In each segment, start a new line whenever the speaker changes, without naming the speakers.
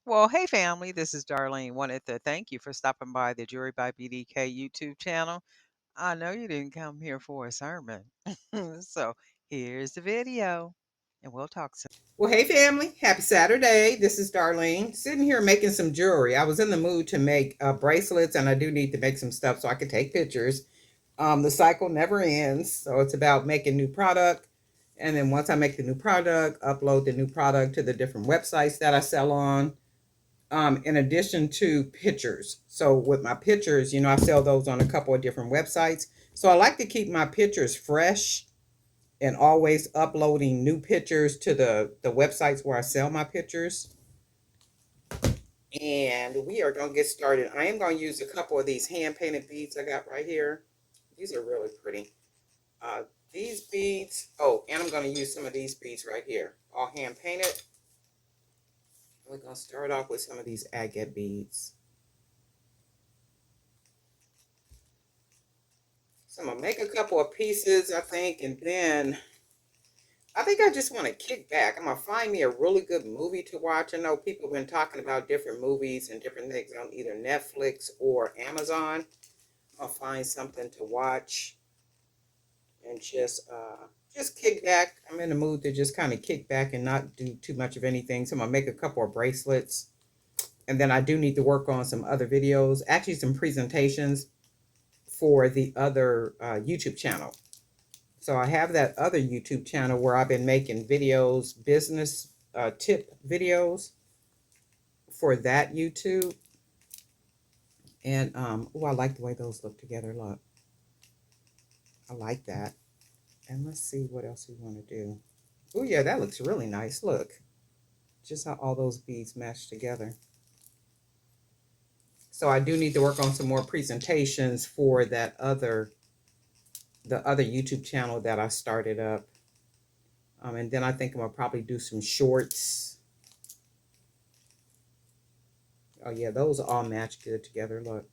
Well, hey family, this is Darlene. Wanted to thank you for stopping by the Jewelry by BDK YouTube channel. I know you didn't come here for a sermon. So here's the video, and we'll talk soon.
Well, hey family, happy Saturday. This is Darlene sitting here making some jewelry. I was in the mood to make bracelets, and I do need to make some stuff so I can take pictures. The cycle never ends, so it's about making new product. And then once I make the new product, upload the new product to the different websites that I sell on, in addition to pictures. So with my pictures, I sell those on a couple of different websites. So I like to keep my pictures fresh and always uploading new pictures to the websites where I sell my pictures. And we are going to get started. I am going to use a couple of these hand painted beads I got right here. These are really pretty. Uh, these beads, oh, and I'm going to use some of these beads right here, all hand painted. We're going to start off with some of these agate beads. So I'm going to make a couple of pieces, I think, and then I think I just want to kick back. I'm going to find me a really good movie to watch. I know people have been talking about different movies and different things on either Netflix or Amazon. I'll find something to watch and just kick back. I'm in the mood to just kind of kick back and not do too much of anything. So I'm going to make a couple of bracelets. And then I do need to work on some other videos, actually some presentations for the other YouTube channel. So I have that other YouTube channel where I've been making videos, business tip videos for that YouTube. And oh, I like the way those look together. Look, I like that. And let's see what else we want to do. Oh yeah, that looks really nice. Look, just how all those beads match together. So I do need to work on some more presentations for the other YouTube channel that I started up. And then I think I'm gonna probably do some shorts. Oh yeah, those all match good together. Look.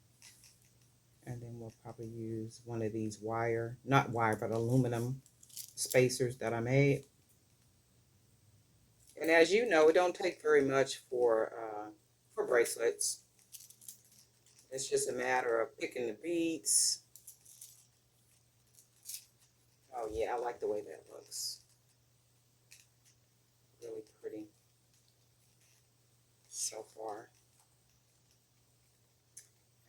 And then we'll probably use one of these not wire, but aluminum spacers that I made. And as you know, it don't take very much for bracelets. It's just a matter of picking the beads. Oh yeah, I like the way that looks. Really pretty so far.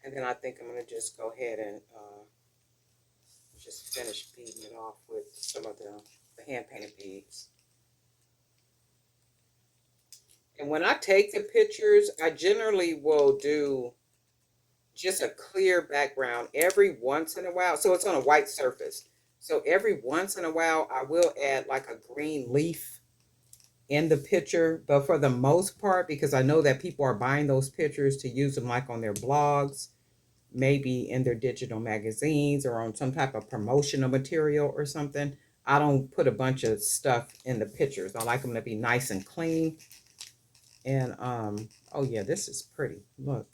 And then I think I'm going to just go ahead and just finish beading it off with some of the hand painted beads. And when I take the pictures, I generally will do just a clear background every once in a while. So it's on a white surface. So every once in a while, I will add like a green leaf in the picture. But for the most part, because I know that people are buying those pictures to use them like on their blogs, maybe in their digital magazines or on some type of promotional material or something, I don't put a bunch of stuff in the pictures. I like them to be nice and clean. And oh yeah, this is pretty. Look.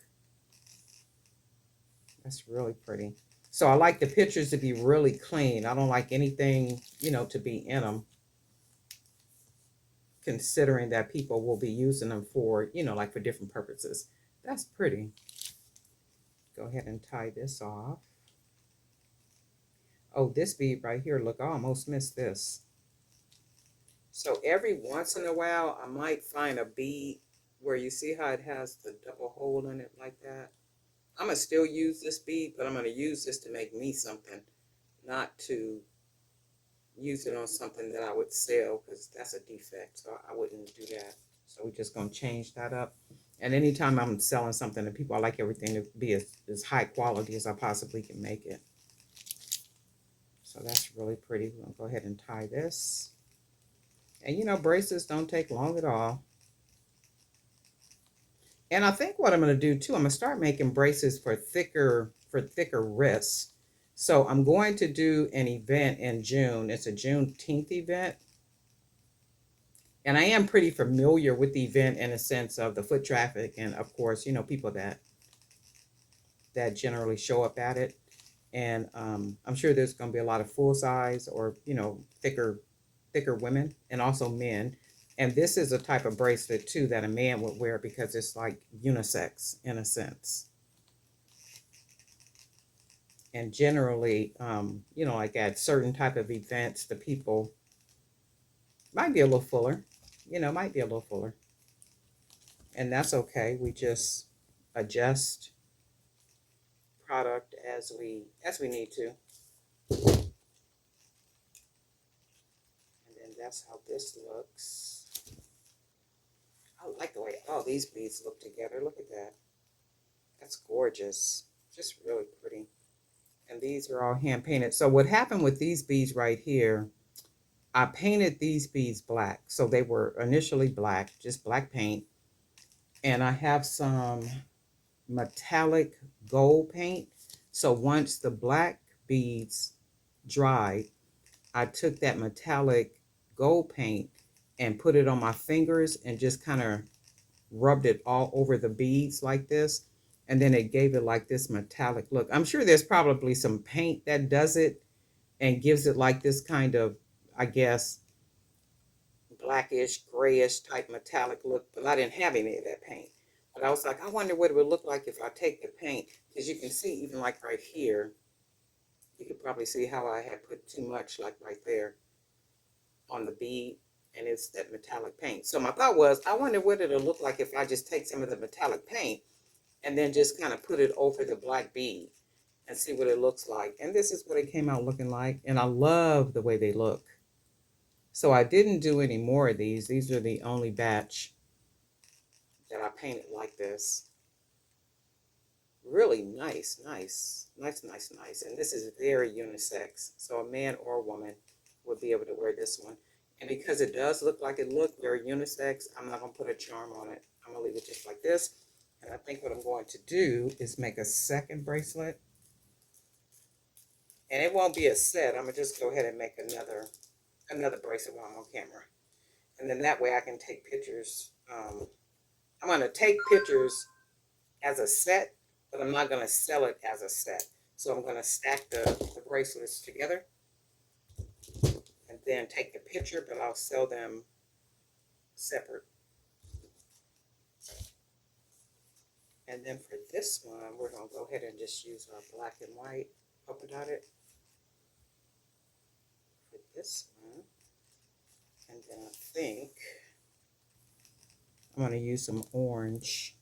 That's really pretty. So I like the pictures to be really clean. I don't like anything, to be in them, considering that people will be using them for, like for different purposes. That's pretty. Go ahead and tie this off. Oh, this bead right here, look, I almost missed this. So every once in a while, I might find a bead where you see how it has the double hole in it like that. I'm going to still use this bead, but I'm going to use this to make me something, not to use it on something that I would sell, because that's a defect. So I wouldn't do that. So we're just going to change that up. And anytime I'm selling something to people, I like everything to be as high quality as I possibly can make it. So that's really pretty. We're going to go ahead and tie this. And bracelets don't take long at all. And I think what I'm going to do too, I'm going to start making bracelets for thicker wrists. So I'm going to do an event in June. It's a Juneteenth event. And I am pretty familiar with the event in a sense of the foot traffic and of course, people that generally show up at it. And I'm sure there's going to be a lot of full size or, thicker women and also men And this is a type of bracelet too that a man would wear because it's like unisex in a sense. And generally, like at certain type of events, the people might be a little fuller, might be a little fuller, and that's okay. We just adjust product as we need to, and then that's how this looks. I like the way all these beads look together. Look at that. That's gorgeous. Just really pretty. And these are all hand painted. So what happened with these beads right here, I painted these beads black. So they were initially black, just black paint. And I have some metallic gold paint. So once the black beads dried, I took that metallic gold paint and put it on my fingers and just kind of rubbed it all over the beads like this. And then it gave it like this metallic look. I'm sure there's probably some paint that does it and gives it like this kind of, I guess, blackish, grayish type metallic look, but I didn't have any of that paint. But I was like, I wonder what it would look like if I take the paint, because you can see even like right here, you could probably see how I had put too much like right there on the bead, and it's that metallic paint. So my thought was, I wonder what it'll look like if I just take some of the metallic paint and then just kind of put it over the black bead and see what it looks like. And this is what it came out looking like, and I love the way they look. So I didn't do any more of these. These are the only batch that I painted like this. Really nice, nice, nice, nice, nice. And this is very unisex. So a man or a woman would be able to wear this one. And because it does look like it looked very unisex, I'm not going to put a charm on it. I'm going to leave it just like this. And I think what I'm going to do is make a second bracelet. And it won't be a set. I'm going to just go ahead and make another bracelet while I'm on camera. And then that way I can take pictures. I'm going to take pictures as a set, but I'm not going to sell it as a set. So I'm going to stack the bracelets together and then take the picture, but I'll sell them separate. And then for this one, we're going to go ahead and just use our black and white polka dotted for this one. And then I think I'm going to use some orange,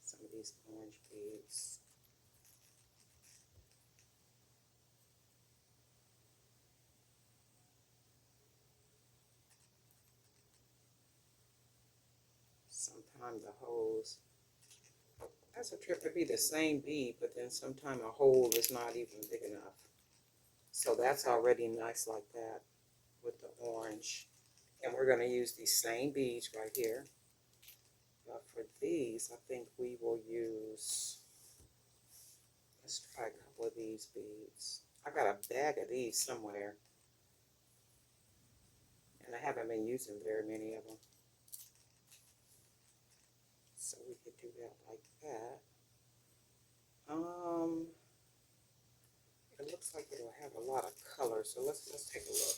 some of these orange beads. Sometimes the holes, that's a trip to be the same bead, but then sometimes a hole is not even big enough. So that's already nice like that with the orange. And we're going to use these same beads right here. But for these, I think we will use, let's try a couple of these beads. I got a bag of these somewhere, and I haven't been using very many of them. So we could do that like that. It looks like it'll have a lot of color, so let's take a look.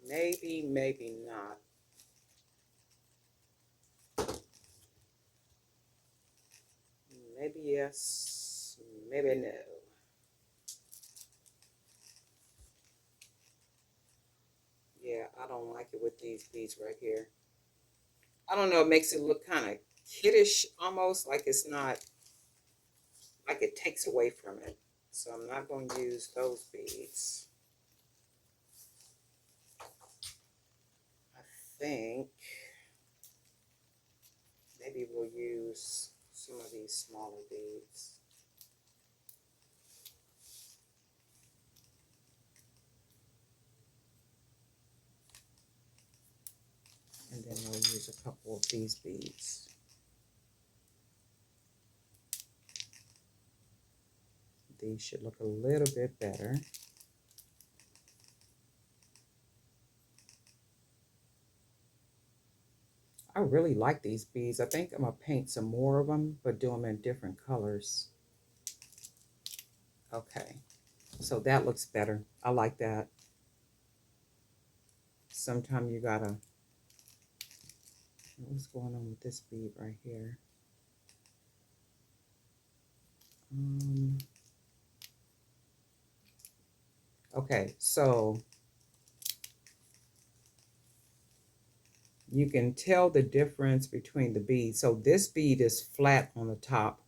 Maybe, maybe not. Maybe yes, maybe no. Yeah, I don't like it with these beads right here. I don't know, it makes it look kind of kiddish almost, like it's not, like it takes away from it. So I'm not going to use those beads. I think maybe we'll use some of these smaller beads. And then we'll use a couple of these beads. These should look a little bit better. I really like these beads. I think I'm going to paint some more of them, but do them in different colors. Okay, so that looks better. I like that. Sometimes you gotta, what's going on with this bead right here? Um, okay, so you can tell the difference between the beads. So this bead is flat on the top,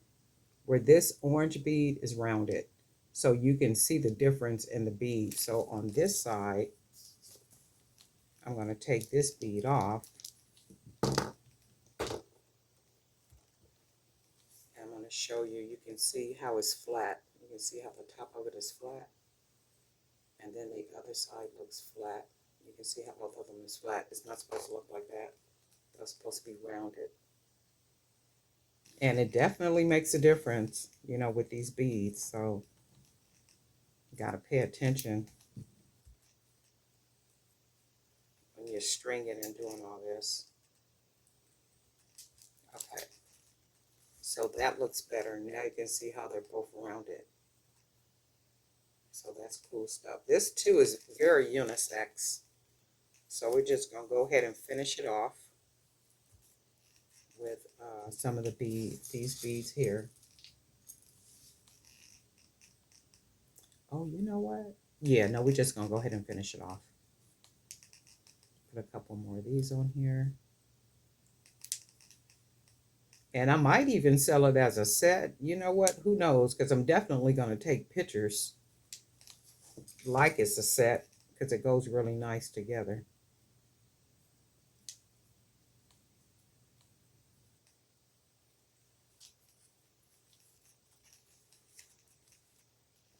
where this orange bead is rounded. So you can see the difference in the bead. So on this side, I'm going to take this bead off. I'm going to show you. You can see how it's flat. You can see how the top of it is flat. And then the other side looks flat. You can see how both of them is flat. It's not supposed to look like that. It's supposed to be rounded. And it definitely makes a difference, you know, with these beads. So you got to pay attention when you're stringing and doing all this. Okay. So that looks better. Now you can see how they're both rounded. So that's cool stuff. This too is very unisex. So we're just going to go ahead and finish it off with some of the beads, these beads here. Oh, you know what? Yeah, no, we're just going to go ahead and finish it off. Put a couple more of these on here. And I might even sell it as a set. You know what? Who knows? Because I'm definitely going to take pictures like it's a set because it goes really nice together.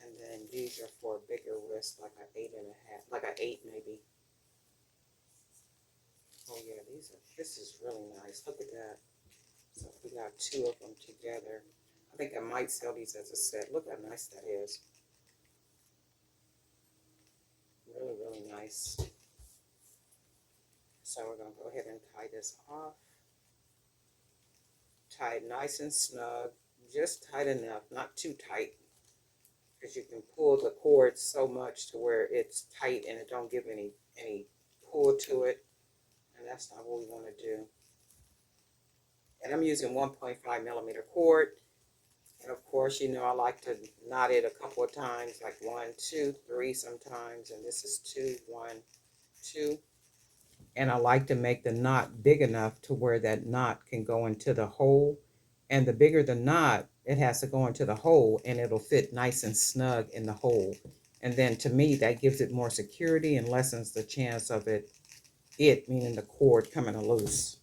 And then these are for a bigger wrist, like an 8.5, like an 8 maybe. Oh yeah, this is really nice. Look at that. So we got two of them together. I think I might sell these as a set. Look how nice that is. Really, really nice. So we're going to go ahead and tie this off. Tie it nice and snug. Just tight enough, not too tight. Because you can pull the cord so much to where it's tight and it don't give any pull to it. And that's not what we want to do. And I'm using 1.5 millimeter cord. And of course, you know, I like to knot it a couple of times, like 1, 2, 3 sometimes. And this is 2, 1, 2. And I like to make the knot big enough to where that knot can go into the hole. And the bigger the knot, it has to go into the hole and it'll fit nice and snug in the hole. And then to me, that gives it more security and lessens the chance of it meaning the cord coming loose.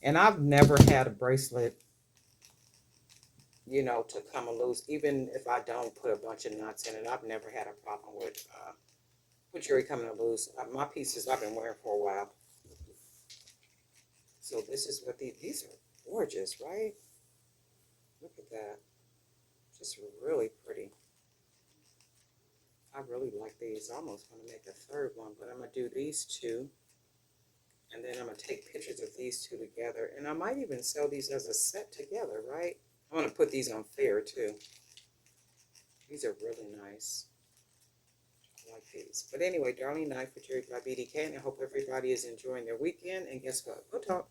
And I've never had a bracelet, you know, to come loose. Even if I don't put a bunch of knots in it, I've never had a problem with jewelry coming loose. My pieces I've been wearing for a while. So this is what these are gorgeous, right? Look at that. Just really pretty. I really like these. I almost want to make a third one, but I'm going to do these two. And then I'm going to take pictures of these two together. And I might even sell these as a set together, right? I'm going to put these on fair too. These are really nice. I like these. But anyway, Darlene Knife for Jewelry by BDK. And I hope everybody is enjoying their weekend. And guess what? We'll talk.